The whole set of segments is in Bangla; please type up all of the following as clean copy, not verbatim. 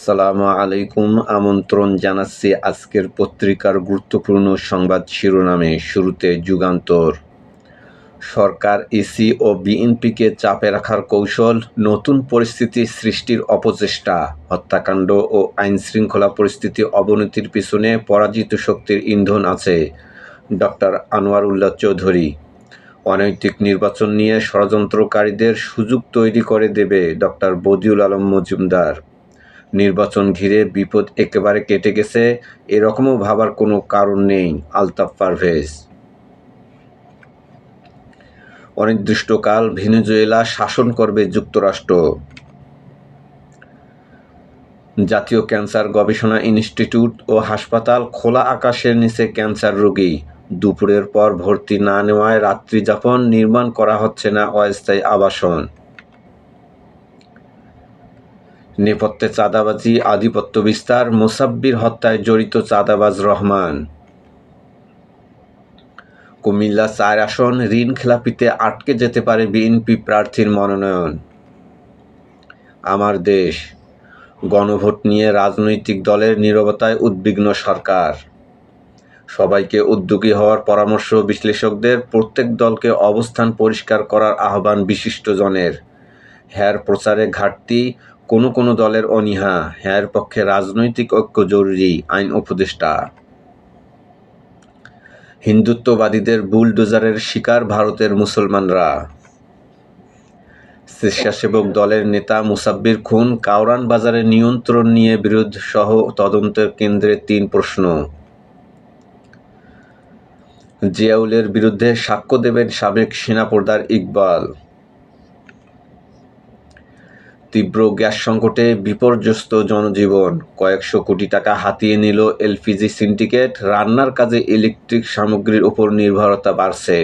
আসসালামু আলাইকুম। আমন্ত্রণ জানাচ্ছি আজকের পত্রিকার গুরুত্বপূর্ণ সংবাদ শিরোনামে। শুরুতে যুগান্তর। সরকার, ইসি ও বিএনপিকে চাপে রাখার কৌশল, নতুন পরিস্থিতি সৃষ্টির অপচেষ্টা, হত্যাকাণ্ড ও আইনশৃঙ্খলা পরিস্থিতি অবনতির পিছনে পরাজিত শক্তির ইন্ধন আছে ডক্টর আনোয়ারুল্লাহ চৌধুরী। অনৈতিক নির্বাচন নিয়ে ষড়যন্ত্রকারীদের সুযোগ তৈরি করে দেবে ডক্টর বদিউল আলম মজুমদার। নির্বাচন ঘিরে বিপদ একেবারে কেটে গেছে, এরকমও ভাবার কোনো কারণ নেই, আলতাফ পারভেজ। অনির্দিষ্টকাল ভেনেজুয়েলা শাসন করবে যুক্তরাষ্ট্র। জাতীয় ক্যান্সার গবেষণা ইনস্টিটিউট ও হাসপাতাল খোলা আকাশের নিচে ক্যান্সার রোগী। দুপুরের পর ভর্তি না নেওয়ায় রাত্রিযাপন, নির্মাণ করা হচ্ছে না অস্থায়ী আবাসন। নেপথ্যে চাঁদাবাজি, আধিপত্য বিস্তার, মোসাব্বির হত্যায় জড়িত চাঁদাবাজ রহমান। কুমিল্লা ৪ আসন ঋণ খেলাপিতে আটকে যেতে পারে বিএনপি প্রার্থীর মনোনয়ন। আমার দেশ। গণভোট নিয়ে রাজনৈতিক দলের নীরবতায় উদ্বিগ্ন সরকার। সবাইকে উদ্যোগী হওয়ার পরামর্শ বিশ্লেষকদের। প্রত্যেক দলকে অবস্থান পরিষ্কার করার আহ্বান বিশিষ্টজনের। হ্যার প্রচারে ঘাটতি, কোনো দলের অনীহা। হ্যার পক্ষে রাজনৈতিক ঐক্য জরুরি, আইন উপদেষ্টা। হিন্দুত্ববাদীদের বুলডোজারের শিকার ভারতের মুসলমানরা। স্বেচ্ছাসেবক দলের নেতা মুসাব্বির খুন, কাওরান বাজারে নিয়ন্ত্রণ নিয়ে বিরোধ সহ তদন্তের কেন্দ্রে ৩ প্রশ্ন। জিয়াউলের বিরুদ্ধে সাক্ষ্য দেবেন সাবেক সেনাপ্রধান ইকবাল। তীব্র গ্যাস সংকটে বিপর্যস্ত জনজীবন, কয়েকশো কোটি টাকা হাতিয়ে নিল এলপিজি সিন্ডিকেট। রান্নার কাজে ইলেকট্রিক সামগ্রীর উপর নির্ভরতা বাড়ছে।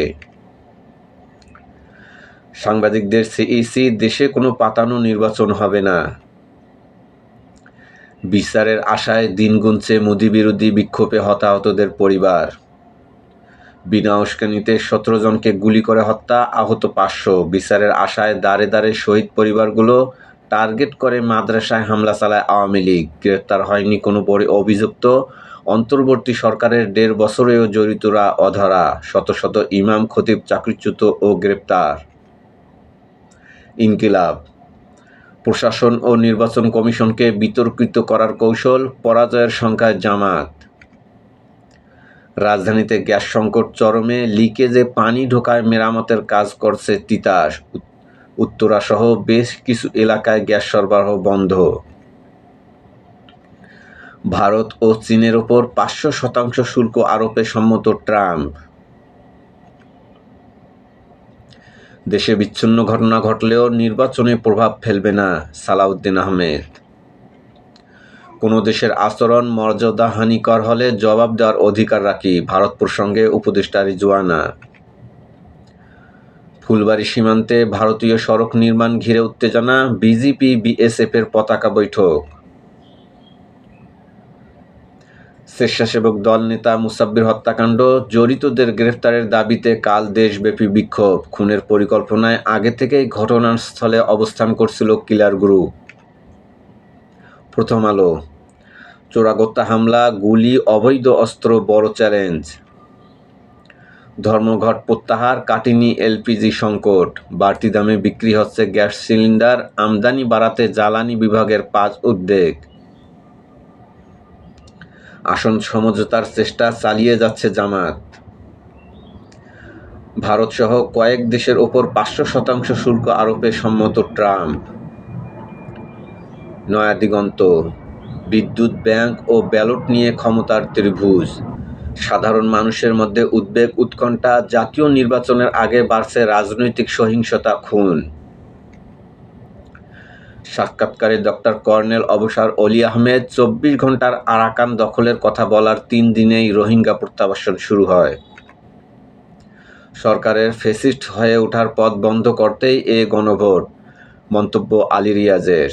সাংবাদিকদের সিইসি, দেশে কোনো পাতানো নির্বাচন হবে না। বিচারের আশায় দিন গুনছে মোদি বিরোধী বিক্ষোভে হতাহতদের পরিবার। বিনা উস্কানিতে ১৭ জনকে গুলি করে হত্যা, আহত ৫০০। বিচারের আশায় দাঁড়ে দাঁড়ে শহীদ পরিবারগুলো। টার্গেট করে মাদ্রাসায় হামলা চালায় আওয়ামী লীগ, গ্রেপ্তার হয়নি কোনো বড় অভিযুক্ত। অন্তর্বর্তী সরকারের ১.৫ বছরেও জড়িতরা অধরা, শত শত ইমাম খতিব চাকরিচ্যুত ও গ্রেপ্তার। ইনকিলাব। প্রশাসন ও নির্বাচন কমিশনকে বিতর্কিত করার কৌশল, পরাজয়ের সংখ্যায় জামাত। রাজধানীতে গ্যাস সংকট চরমে, লিকেজে পানি ঢোকায় মেরামতের কাজ করছে তিতাস। উত্তরাসহ বেশ কিছু এলাকায় গ্যাস সরবরাহ বন্ধ। ভারত ও চীনের ওপর ৫০০% শুল্ক আরোপে সম্মত ট্রাম্প। দেশে বিচ্ছিন্ন ঘটনা ঘটলেও নির্বাচনে প্রভাব ফেলবে না, সালাউদ্দিন আহমেদ। কোনো দেশের আচরণ মর্যাদাহানিকর হলে জবাব দেওয়ার অধিকার রাখি, ভারত প্রসঙ্গে উপদেষ্টা রিজওয়ানা। ফুলবাড়ী সীমান্তে ভারতীয় সড়ক নির্মাণ ঘিরে উত্তেজনা, বিজিপি বিএসএফের পতাকা বৈঠক। স্বেচ্ছাসেবক দল নেতা মুসাব্বির হত্যাকাণ্ড, জড়িতদের গ্রেফতারের দাবিতে কাল দেশব্যাপী বিক্ষোভ। খুনের পরিকল্পনায় আগে থেকেই ঘটনাস্থলে অবস্থান করছিল কিলার গ্রুপ। প্রথম আলো। চোরাগোত্তা হামলা, গুলি, অবৈধ অস্ত্র বড় চ্যালেঞ্জ। ধর্মঘট প্রত্যাহার, কাটেনি এলপিজি সংকট। বাড়তি দামে বিক্রি হচ্ছে গ্যাস সিলিন্ডার, আমদানি বাড়াতে জ্বালানি বিভাগের ৫ উদ্বেগ। আসন সমঝোতার চেষ্টা চালিয়ে যাচ্ছে জামাত। ভারতসহ কয়েক দেশের ওপর ৫০০% শুল্ক আরোপে সম্মত ট্রাম্প। নয়া দিগন্ত। বিদ্যুৎ, ব্যাংক ও ব্যালট নিয়ে ক্ষমতার ত্রিভুজ। সাধারণ মানুষের মধ্যে উদ্বেগ, উৎকণ্ঠা। জাতীয় নির্বাচনের আগে বাড়ছে রাজনৈতিক সহিংসতা, খুন। সাক্ষাৎকারে ডক্টর কর্নেল অবসর অলি আহমেদ। ২৪ ঘণ্টার আরাকান দখলের কথা বলার ৩ দিনেই রোহিঙ্গা প্রত্যাবাসন শুরু হয়। সরকারের ফ্যাসিস্ট হয়ে ওঠার পথ বন্ধ করতেই এ গণভোট, মন্তব্য আলী রিয়াজের।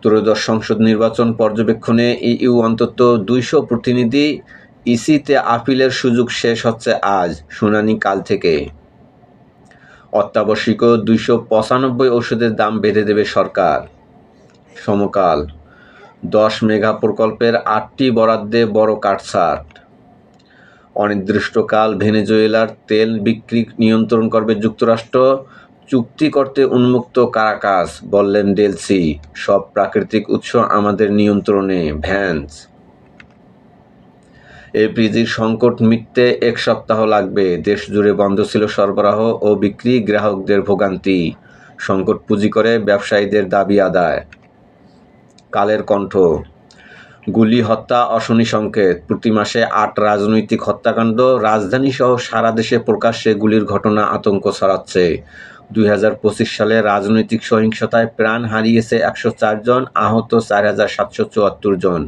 ত্রয়োদশ সংসদ নির্বাচন পর্যবেক্ষণে ইইউ অন্তত ২০০ প্রতিনিধি। ইসিতে আপিলের সুযোগ শেষ হচ্ছে আজ, শুনানি কাল থেকে। অত্যাবশ্যকীয় ২৯৫ ওষুধের দাম বেঁধে দেবে সরকার। সমকাল 10 মেগা প্রকল্পের 8টি বরাদ্দে বড় কাটছাঁট। অনির্দিষ্টকাল ভেনেজুয়েলার তেল বিক্রি নিয়ন্ত্রণ করবে যুক্তরাষ্ট্র, চুক্তি করতে উন্মুক্ত কারাকাস, বললেন ডেলসি। সব প্রাকৃতিক উৎস আমাদের নিয়ন্ত্রণে, ভ্যান্স। এলপিজির সংকট মিটতে 1 সপ্তাহ লাগবে, দেশ জুড়ে বন্ধ ছিল সরবরাহ ও বিক্রি, গ্রাহকদের ভোগান্তি। সংকট পুঁজি করে ব্যবসায়ীদের দাবি আদায়। কালের কণ্ঠ গুলি, হত্যা, অশনি সংকেত, প্রতি মাসে 8 রাজনৈতিক হত্যাকাণ্ড, রাজধানীসহ সারা দেশে প্রকাশ্যে গুলির ঘটনা আতঙ্ক ছড়াচ্ছে। 2025 সালে রাজনৈতিক সহিংসতায় প্রাণ হারিয়েছে 104 জন, আহত 4774 জন।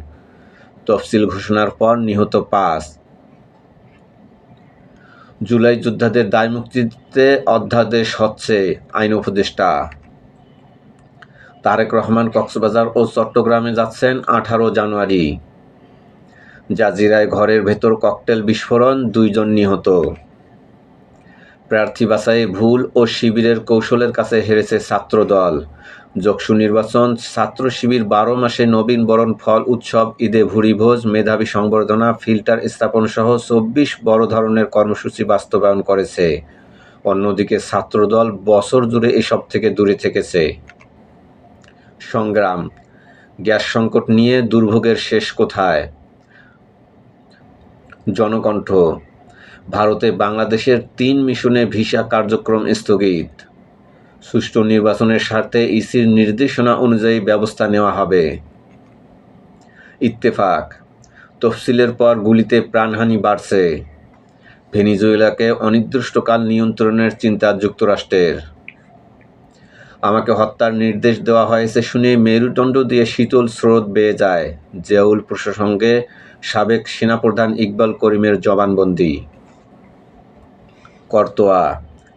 তফসিল ঘোষণার পর নিহত 5। জুলাই যোদ্ধাদের দায়মুক্তি দিতে অধ্যাদেশ হচ্ছে, আইন উপদেষ্টা। তারেক রহমান কক্সবাজার ও চট্টগ্রামে যাচ্ছেন 18 জানুয়ারি। জাজিরায় ঘরের ভেতর ককটেল বিস্ফোরণ, 2 জন নিহত। প্রার্থী বাছাই ভুল ও শিবিরের কৌশলের কাছে হেরেছে ছাত্রদল। যকসু নির্বাচন, ছাত্র শিবির 12 মাসে নবীন বরণ, ফল উৎসব, ঈদে ভুরিভোজ, মেধাবী সংবর্ধনা, ফিল্টার স্থাপন সহ 24 বড় ধরনের কর্মসূচি বাস্তবায়ন করেছে। অন্যদিকে ছাত্রদল বছর জুড়ে এসব থেকে দূরে থেকেছে। সংগ্রাম, গ্যাস সংকট নিয়ে দুর্ভোগের শেষ কোথায়? জনকণ্ঠ, ভারতে বাংলাদেশের 3 মিশনে ভিসা কার্যক্রম স্থগিত। সুষ্ঠু নির্বাচনের স্বার্থে ইসির নির্দেশনা অনুযায়ী ব্যবস্থা নেওয়া হবে। ইত্তেফাক, তফসিলের পর গুলিতে প্রাণহানি বাড়ছে। ভেনেজুয়েলাকে অনির্দিষ্টকাল নিয়ন্ত্রণের চিন্তা যুক্তরাষ্ট্রের। আমাকে হত্যার নির্দেশ দেওয়া হয়েছে শুনে মেরুদণ্ড দিয়ে শীতল স্রোত বেয়ে যায়। জিয়াউল প্রসঙ্গে সাবেক সেনাপ্রধান ইকবাল করিমের জবানবন্দি। করতোয়া,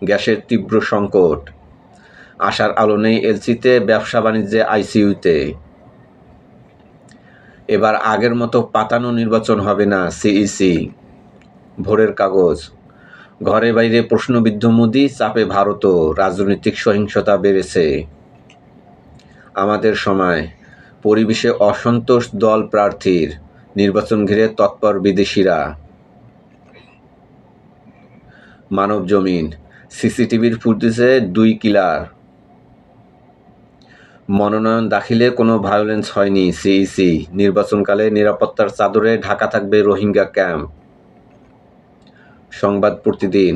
গ্যাসের তীব্র সংকট, আশার আলো নেই এলসিতে, ব্যবসা বাণিজ্যে আইসিইউতে। এবার আগের মতো পাতানো নির্বাচন হবে না, সিইসি। ভোরের কাগজ, ঘরে বাইরে প্রশ্নবিদ্ধ মোদি, চাপে ভারতও, রাজনৈতিক সহিংসতা বেড়েছে। আমাদের সময়, পরিবেশে অসন্তোষ দল প্রার্থীর, নির্বাচন ঘিরে তৎপর বিদেশিরা। মানবজমিন, সিসিটিভির ফুটেজে 2 কিলার। মনোনয়ন দাখিলে কোনো ভায়োলেন্স হয়নি, সিইসি। নির্বাচনকালে নিরাপত্তার চাদরে ঢাকা থাকবে রোহিঙ্গা ক্যাম্প। সংবাদ প্রতিদিন,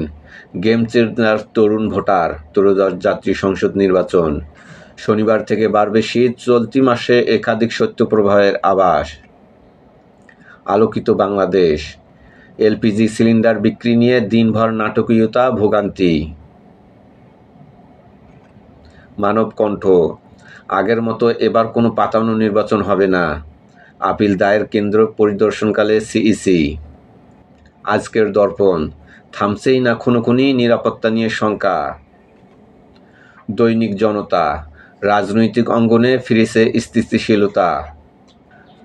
গেম চেঞ্জার তরুণ ভোটার, ত্রয়োদশ জাতীয় সংসদ নির্বাচন। শনিবার থেকে বাড়বে শীত, চলতি মাসে একাধিক শৈত্যপ্রবাহের আভাস। আলোকিত বাংলাদেশ, এলপিজি সিলিন্ডার বিক্রি নিয়ে দিনভর নাটকীয়তা, ভোগান্তি। মানবকণ্ঠ, আগের মতো এবার কোনো পাতানো নির্বাচন হবে না, আপিল দায়ের কেন্দ্র পরিদর্শনকালে সিইসি। আজকের দর্পণ, থামছেই না খুনোখুনি, নিরাপত্তা নিয়ে শঙ্কা। দৈনিক জনতা, রাজনৈতিক অঙ্গনে ফিরেছে স্থিতিশীলতা।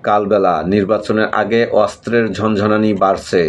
কালবেলা, নির্বাচনের আগে অস্ত্রের ঝনঝনানি বাড়ছে।